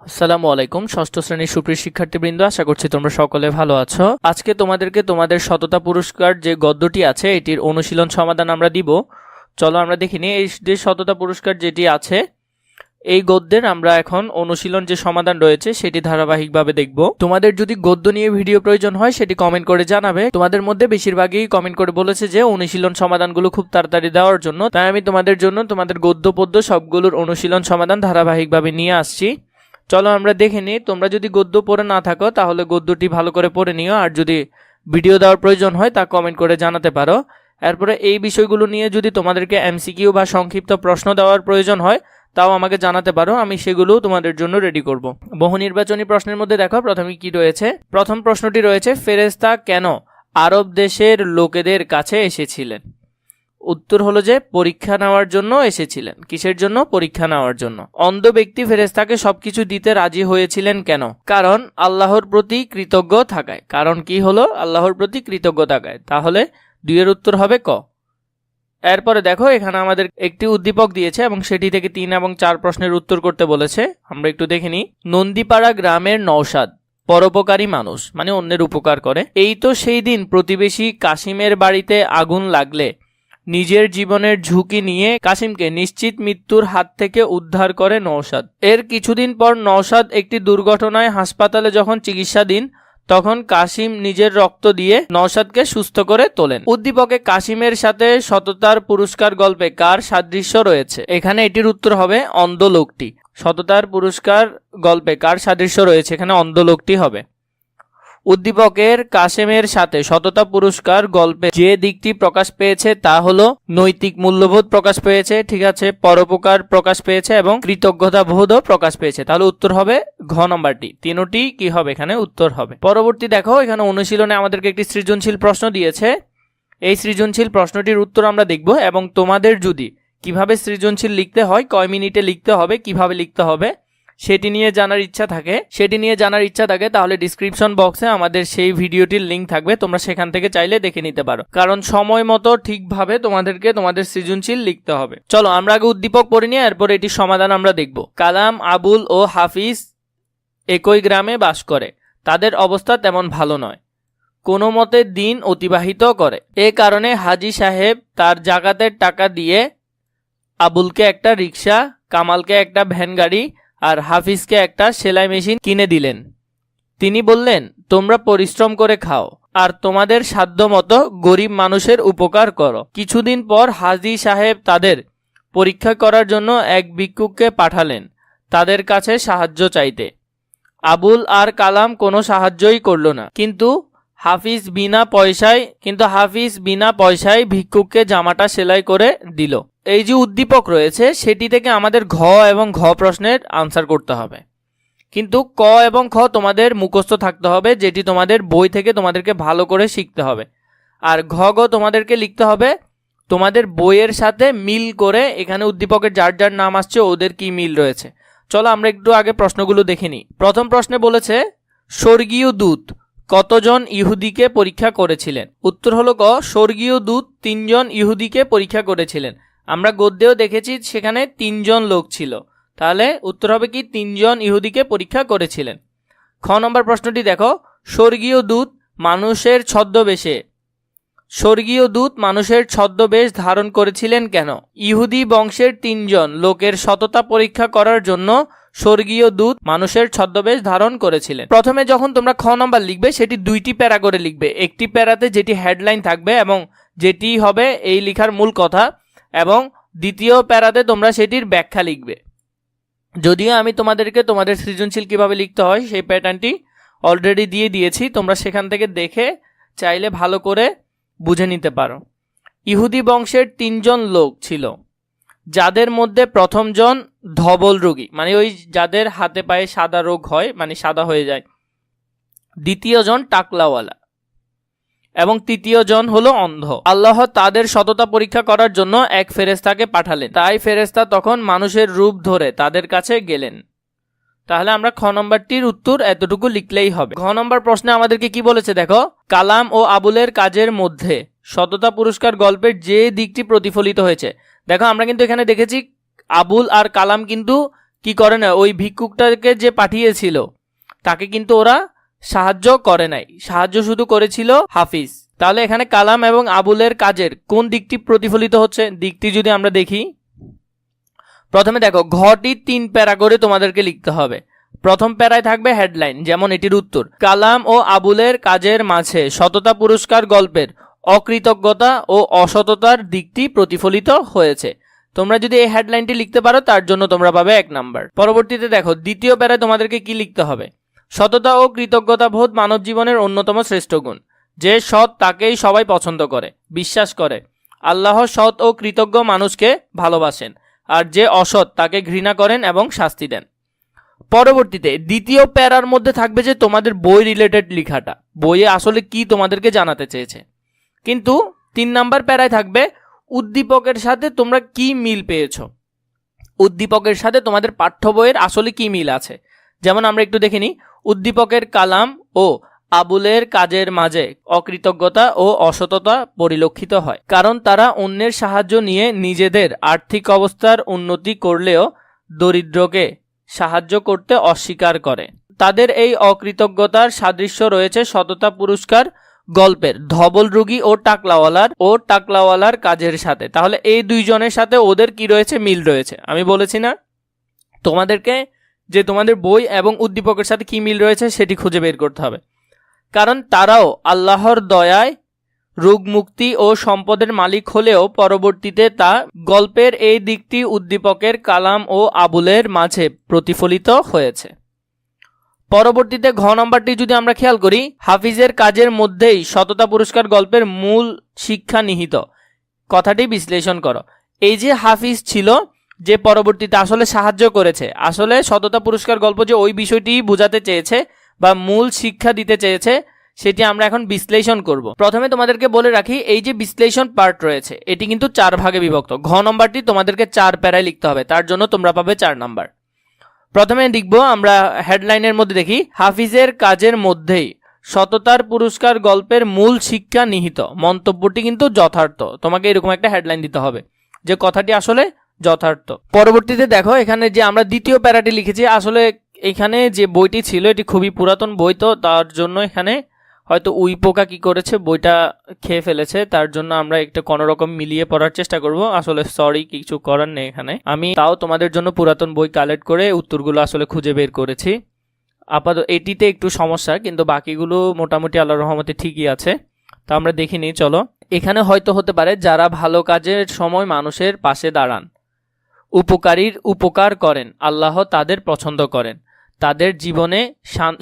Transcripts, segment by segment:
আসসালামু আলাইকুম। ষষ্ঠ শ্রেণীর সুপ্রিয় শিক্ষার্থীবৃন্দ, আশা করছি তোমরা সকলে ভালো আছো। আজকে তোমাদেরকে তোমাদের সততা পুরস্কার যে গদ্যটি আছে এটির অনুশীলন সমাধান আমরা দিব। চলো আমরা দেখি নিই এই যে সততা পুরস্কার যেটি আছে এই গদ্যের আমরা এখন অনুশীলন যে সমাধান রয়েছে সেটি ধারাবাহিকভাবে দেখব। তোমাদের যদি গদ্য নিয়ে ভিডিও প্রয়োজন হয় সেটি কমেন্ট করে জানাবে। তোমাদের মধ্যে বেশিরভাগই কমেন্ট করে বলেছে যে অনুশীলন সমাধানগুলো খুব তাড়াতাড়ি দেওয়ার জন্য, তাই আমি তোমাদের জন্য তোমাদের গদ্য পদ্য সবগুলোর অনুশীলন সমাধান ধারাবাহিকভাবে নিয়ে আসছি। চলো আমরা দেখে নিই। তোমরা যদি গদ্য পড়ে না থাকো তাহলে গদ্যটি ভালো করে পড়ে নিও, আর যদি ভিডিও দেওয়ার প্রয়োজন হয় তা কমেন্ট করে জানাতে পারো। এরপরে এই বিষয়গুলো নিয়ে যদি তোমাদেরকে এমসিকিউ বা সংক্ষিপ্ত প্রশ্ন দেওয়ার প্রয়োজন হয় তাও আমাকে জানাতে পারো, আমি সেগুলো তোমাদের জন্য রেডি করব। বহু নির্বাচনী প্রশ্নের মধ্যে দেখো প্রথমে কি রয়েছে। প্রথম প্রশ্নটি রয়েছে, ফেরেশতা কেন আরব দেশের লোকেদের কাছে এসেছিলেন? উত্তর হলো যে পরীক্ষা নেওয়ার জন্য এসেছিলেন। কিসের জন্য? পরীক্ষা নেওয়ার জন্য। অন্ধ ব্যক্তি ফেরেশতাকে সবকিছু দিতে রাজি হয়েছিলেন কেন? কারণ আল্লাহর প্রতি কৃতজ্ঞ থাকায়। কারণ কি হলো? আল্লাহর প্রতি কৃতজ্ঞ থাকায়। তাহলে 2 এর উত্তর হবে ক। এরপরে দেখো এখানে আমাদের একটি উদ্দীপক দিয়েছে এবং সেটি থেকে 3 এবং 4 প্রশ্নের উত্তর করতে বলেছে। আমরা একটু দেখে নিই। নন্দীপাড়া গ্রামের নওশাদ পরোপকারী মানুষ, মানে অন্যের উপকার করে। এই তো সেই দিন প্রতিবেশী কাশিমের বাড়িতে আগুন লাগলে নিজের জীবনের ঝুঁকি নিয়ে কাসিমকে নিশ্চিত মৃত্যুর হাত থেকে উদ্ধার করে নওশাদ। এর কিছুদিন পর নওশাদ একটি দুর্ঘটনায় হাসপাতালে যখন চিকিৎসাধীন, তখন কাসিম নিজের রক্ত দিয়ে নওশাদকে সুস্থ করে তোলেন। উদ্দীপকে কাসিমের সাথে সততার পুরস্কার গল্পে কার সাদৃশ্য রয়েছে? এখানে এটির উত্তর হবে অন্ধ লোকটি। সততার পুরস্কার গল্পে কার সাদৃশ্য রয়েছে? এখানে অন্ধ লোকটি হবে। উদ্দীপকের কাসেমের সাথে সততা পুরস্কার গল্পে যে দিকটি প্রকাশ পেয়েছে তা হলো নৈতিক মূল্যবোধ প্রকাশ পেয়েছে, ঠিক আছে, পরোপকার প্রকাশ পেয়েছে এবং কৃতজ্ঞতা বোধও প্রকাশ পেয়েছে। তাহলে উত্তর হবে ঘ নম্বরটি। তিনটি কি হবে? এখানে উত্তর হবে। পরবর্তী দেখো, এখানে অনুশীলনে আমাদেরকে একটি সৃজনশীল প্রশ্ন দিয়েছে। এই সৃজনশীল প্রশ্নটির উত্তর আমরা দেখব এবং তোমাদের যদি কিভাবে সৃজনশীল লিখতে হয়, কয় মিনিটে লিখতে হবে, কিভাবে লিখতে হবে সেটি নিয়ে জানার ইচ্ছা থাকে তাহলে ডিসক্রিপশন বক্সে আমাদের সেই ভিডিওটির লিংক থাকবে, তোমরা সেখান থেকে চাইলে দেখে নিতে পারো। কারণ সময় মতো ঠিকভাবে তোমাদেরকে তোমাদের সৃজনশীল লিখতে হবে। চলো আমরা আগে উদ্দীপক পড়ে নিয়ে এরপর এটির সমাধান আমরা দেখব। কালাম, আবুল ও হাফিজ একই গ্রামে বাস করে। তাদের অবস্থা তেমন ভালো নয়। কোনো মতে দিন অতিবাহিত করে। এ কারণে হাজি সাহেব তার জাকাতের টাকা দিয়ে আবুলকে একটা রিক্সা, কামালকে একটা ভ্যান গাড়ি আর হাফিজকে একটা সেলাই মেশিন কিনে দিলেন। তিনি বললেন, তোমরা পরিশ্রম করে খাও আর তোমাদের সাধ্য মতো গরিব মানুষের উপকার করো। কিছুদিন পর হাজি সাহেব তাদের পরীক্ষা করার জন্য এক ভিক্ষুককে পাঠালেন তাদের কাছে সাহায্য চাইতে। আবুল আর কালাম কোনো সাহায্যই করল না, কিন্তু হাফিজ বিনা পয়সায় ভিক্ষুককে জামাটা সেলাই করে দিল। এই যে উদ্দীপক রয়েছে সেটি থেকে আমাদের ঘ এবং ঘ প্রশ্নের আনসার করতে হবে, কিন্তু ক এবং খ তোমাদের মুখস্থ থাকতে হবে, যেটি তোমাদের বই থেকে তোমাদেরকে ভালো করে শিখতে হবে। আর ঘ গ তোমাদেরকে লিখতে হবে তোমাদের বইয়ের সাথে মিল করে। এখানে উদ্দীপকের যার যার নাম আসছে ওদের কি মিল রয়েছে। চলো আমরা একটু আগে প্রশ্নগুলো দেখে নিই। প্রথম প্রশ্নে বলেছে, স্বর্গীয় দূত কতজন ইহুদিকে পরীক্ষা করেছিলেন? উত্তর হলো ক, স্বর্গীয় দূত 3 জন ইহুদিকে পরীক্ষা করেছিলেন। আমরা গদ্যেও দেখেছি সেখানে 3 জন লোক ছিল। তাহলে উত্তর হবে কি 3 জন ইহুদিকে পরীক্ষা করেছিলেন। খ নম্বর প্রশ্নটি দেখো, স্বর্গীয় দূত মানুষের ছদ্মবেশ ধারণ করেছিলেন কেন? ইহুদি বংশের 3 জন লোকের সততা পরীক্ষা করার জন্য স্বর্গীয় দূত মানুষের ছদ্মবেশ ধারণ করেছিলেন। প্রথমে যখন তোমরা খ নম্বর লিখবে সেটি 2টি প্যারা করে লিখবে। একটি প্যারাতে যেটি হেডলাইন থাকবে এবং যেটি হবে এই লেখার মূল কথা, এবং দ্বিতীয় প্যারাতে তোমরা সেটির ব্যাখ্যা লিখবে। যদিও আমি তোমাদেরকে তোমাদের সৃজনশীল কিভাবে লিখতে হয় সেই প্যাটার্নটি অলরেডি দিয়ে দিয়েছি, তোমরা সেখান থেকে দেখে চাইলে ভালো করে বুঝে নিতে পারো। ইহুদি বংশের 3 জন লোক ছিল, যাদের মধ্যে প্রথম জন ধবল রোগী, মানে ওই যাদের হাতে পায়ে সাদা রোগ হয়, মানে সাদা হয়ে যায়। দ্বিতীয় জন টাকলাওয়ালা এবং তৃতীয় জন হলো অন্ধ। আল্লাহ তাদের সততা পরীক্ষা করার জন্য এক ফেরেশতাকে পাঠালেন। তাই ফেরেশতা তখন মানুষের রূপ ধরে তাদের কাছে গেলেন। তাহলে আমরা খ নম্বরটির উত্তর এতটুকু লিখলেই হবে। ঘ নম্বর প্রশ্নে আমাদেরকে কি বলেছে দেখো, কালাম ও আবুলের কাজের মধ্যে সততা পুরস্কার গল্পের যে দিকটি প্রতিফলিত হয়েছে। দেখো আমরা কিন্তু এখানে দেখেছি আবুল আর কালাম কিন্তু কি করে না, ওই ভিক্ষুকটাকে যে পাঠিয়েছিল তাকে কিন্তু ওরা সাহায্য করে নাই, সাহায্য শুধু করেছিল হাফিজ। তাহলে এখানে কালাম এবং আবুলের কাজের কোন দিকটি প্রতিফলিত হচ্ছে, দিকটি যদি আমরা দেখি, প্রথমে দেখো ঘটি 3 প্যারা করে তোমাদেরকে লিখতে হবে। প্রথম প্যারায় থাকবে হেডলাইন, যেমন এটির উত্তর, কালাম ও আবুলের কাজের মাঝে সততা পুরস্কার গল্পের অকৃতজ্ঞতা ও অসততার দিকটি প্রতিফলিত হয়েছে। তোমরা যদি এই হেডলাইনটি লিখতে পারো তার জন্য তোমরা পাবে 1 নাম্বার। পরবর্তীতে দেখো দ্বিতীয় প্যারায় তোমাদেরকে কি লিখতে হবে, সততা ও কৃতজ্ঞতা বোধ মানব জীবনের অন্যতম শ্রেষ্ঠ গুণ। যে সৎ তাকেই সবাই পছন্দ করে, বিশ্বাস করে। আল্লাহ সৎ ও কৃতজ্ঞ মানুষকে ভালোবাসেন, আর যে অসৎ তাকে ঘৃণা করেন এবং শাস্তি দেন। পরবর্তীতে দ্বিতীয় প্যারার মধ্যে থাকবে যে তোমাদের বই রিলেটেড লেখাটা, বইয়ে আসলে কি তোমাদেরকে জানাতে চেয়েছে। কিন্তু 3 নাম্বার প্যারায় থাকবে উদ্দীপকের সাথে তোমরা কি মিল পেয়েছো, উদ্দীপকের সাথে তোমাদের পাঠ্য বইয়ের আসলে কি মিল আছে। যেমন আমরা একটু দেখে নিই, উদ্দীপকের কালাম ও আবুলের কাজের মাঝে অকৃতজ্ঞতা ও অসততা পরিলক্ষিত হয়, কারণ তারা অন্যের সাহায্য নিয়ে নিজেদের আর্থিক অবস্থার উন্নতি করলেও দরিদ্রকে সাহায্য করতে অস্বীকার করে। তাদের এই অকৃতজ্ঞতার সাদৃশ্য রয়েছে সততা পুরস্কার গল্পের ধবল রুগী ও টাকলাওয়ালার কাজের সাথে। তাহলে এই দুইজনের সাথে ওদের কি রয়েছে, মিল রয়েছে। আমি বলেছি না তোমাদেরকে যে তোমাদের বই এবং উদ্দীপকের সাথে কি মিল রয়েছে সেটি খুঁজে বের করতে হবে, কারণ তারাও আল্লাহর দয়ায় রোগ মুক্তি ও সম্পদের মালিক হলেও পরবর্তীতে তা গল্পের এই দিকটি উদ্দীপকের কালাম ও আবুলের মাঝে প্রতিফলিত হয়েছে। পরবর্তীতে ঘ নম্বরটি যদি আমরা খেয়াল করি, হাফিজের কাজের মধ্যেই সততা পুরস্কার গল্পের মূল শিক্ষা নিহিত, কথাটি বিশ্লেষণ করো। এই যে হাফিজ ছিল যে পরবর্তীতে আসলে সাহায্য করেছে, আসলে সততা পুরস্কার গল্প যে ওই বিষয়টি বোঝাতে চেয়েছে বা মূল শিক্ষা দিতে চেয়েছে সেটি আমরা এখন বিশ্লেষণ করব। প্রথমে তোমাদেরকে বলে রাখি, এই যে বিশ্লেষণ পার্ট রয়েছে এটি কিন্তু 4 ভাগে বিভক্ত। ঘ নম্বরটি তোমাদেরকে 4 প্যারায় লিখতে হবে, তার জন্য তোমরা পাবে 4 নাম্বার। প্রথমে লিখবো আমরা হেডলাইনের মধ্যে দেখি, হাফিজের কাজের মধ্যেই সততার পুরস্কার গল্পের মূল শিক্ষা নিহিত। মন্তব্যটি কিন্তু যথার্থ, তোমাকে এরকম একটা হেডলাইন দিতে হবে যে কথাটি আসলে যথার্থ। পরবর্তীতে দেখো এখানে যে আমরা দ্বিতীয় প্যারাটি লিখেছি, আসলে এখানে যে বইটি ছিল এটি খুবই পুরাতন বই, তো তার জন্য এখানে হয়তো উই পোকা কি করেছে বইটা খেয়ে ফেলেছে, তার জন্য আমরা একটা কোনোরকম মিলিয়ে পড়ার চেষ্টা করব। আসলে সরি, কিছু করার নেই, এখানে আমি তাও তোমাদের জন্য পুরাতন বই কালেক্ট করে উত্তরগুলো আসলে খুঁজে বের করেছি। আপাতত এটিতে একটু সমস্যা, কিন্তু বাকিগুলো মোটামুটি আল্লাহর রহমতে ঠিকই আছে। তো আমরা দেখিনি, চলো। এখানে হয়তো হতে পারে যারা ভালো কাজের সময় মানুষের পাশে দাঁড়ান, উপকারীর উপকার করেন, আল্লাহ তাদের পছন্দ করেন, তাদের জীবনে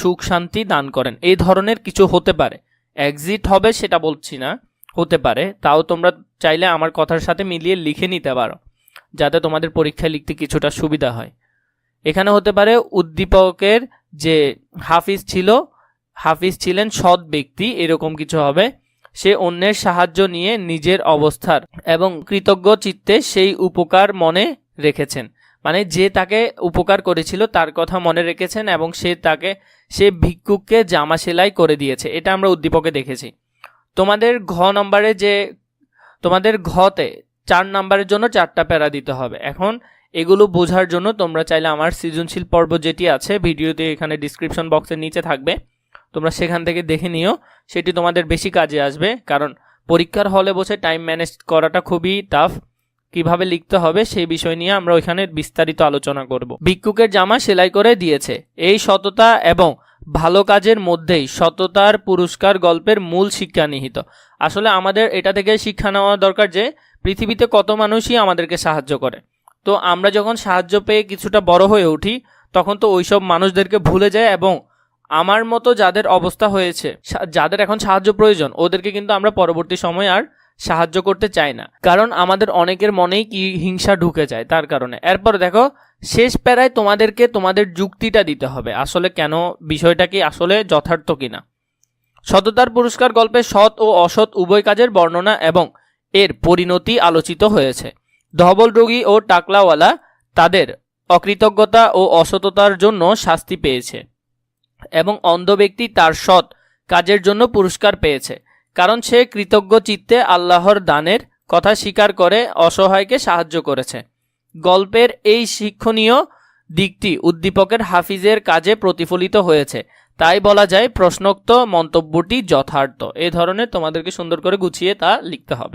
সুখ শান্তি দান করেন, এই ধরনের কিছু হতে পারে। এক্সিট হবে সেটা বলছি না, হতে পারে। তাও তোমরা চাইলে আমার কথার সাথে মিলিয়ে লিখে নিতে পারো, যাতে তোমাদের পরীক্ষায় লিখতে কিছুটা সুবিধা হয়। এখানে হতে পারে উদ্দীপকের যে হাফিজ ছিলেন সৎ ব্যক্তি, এরকম কিছু হবে। সে অন্যের সাহায্য নিয়ে নিজের অবস্থার এবং কৃতজ্ঞ চিত্তে সেই উপকার মনে রেখেছেন, মানে যে তাকে উপকার করেছিল তার কথা মনে রেখেছেন এবং সে ভিক্ষুককে জামা সেলাই করে দিয়েছে, এটা আমরা উদ্দীপকে দেখেছি। তোমাদের ঘতে 4 নাম্বারের জন্য 4টা প্যারা দিতে হবে। এখন এগুলো বোঝার জন্য তোমরা চাইলে আমার সৃজনশীল পর্ব যেটি আছে ভিডিওতে এখানে ডিসক্রিপশন বক্সের নিচে থাকবে, তোমরা সেখান থেকে দেখে নিও, সেটি তোমাদের বেশি কাজে আসবে। কারণ পরীক্ষার হলে বসে টাইম ম্যানেজ করাটা খুবই টাফ, কিভাবে লিখতে হবে সেই বিষয় নিয়ে আমরা ওইখানে বিস্তারিত আলোচনা করব। ভিক্ষুকের জামা সেলাই করে দিয়েছে, এই সততা এবং ভালো কাজের মধ্যেই সততার পুরস্কার গল্পের মূল শিক্ষা নিহিত। আসলে আমাদের এটা থেকে শিক্ষা নেওয়া দরকার যে পৃথিবীতে কত মানুষই আমাদেরকে সাহায্য করে, তো আমরা যখন সাহায্য পেয়ে কিছুটা বড় হয়ে উঠি তখন তো ওইসব মানুষদেরকে ভুলে যায়, এবং আমার মতো যাদের অবস্থা হয়েছে, যাদের এখন সাহায্য প্রয়োজন, ওদেরকে কিন্তু আমরা পরবর্তী সময় আর সাহায্য করতে চাই না, কারণ আমাদের অনেকের মনেই কি হিংসা ঢুকে যায় তার কারণে। এরপর দেখো শেষ প্যারায় তোমাদেরকে তোমাদের যুক্তিটা দিতে হবে, আসলে কেন বিষয়টা কি আসলে যথার্থ কিনা। সততার পুরস্কার গল্পে সৎ ও অসৎ উভয় কাজের বর্ণনা এবং এর পরিণতি আলোচিত হয়েছে। ধবল রোগী ও টাকলাওয়ালা তাদের অকৃতজ্ঞতা ও অসততার জন্য শাস্তি পেয়েছে এবং অন্ধ ব্যক্তি তার সৎ কাজের জন্য পুরস্কার পেয়েছে, কারণ সে কৃতজ্ঞ চিত্তে আল্লাহর দানের কথা স্বীকার করে অসহায়কে সাহায্য করেছে। গল্পের এই শিক্ষণীয় দিকটি উদ্দীপকের হাফিজের কাজে প্রতিফলিত হয়েছে, তাই বলা যায় প্রশ্নোক্ত মন্তব্যটি যথার্থ। এই ধরনের তোমাদেরকে সুন্দর করে গুছিয়ে তা লিখতে হবে।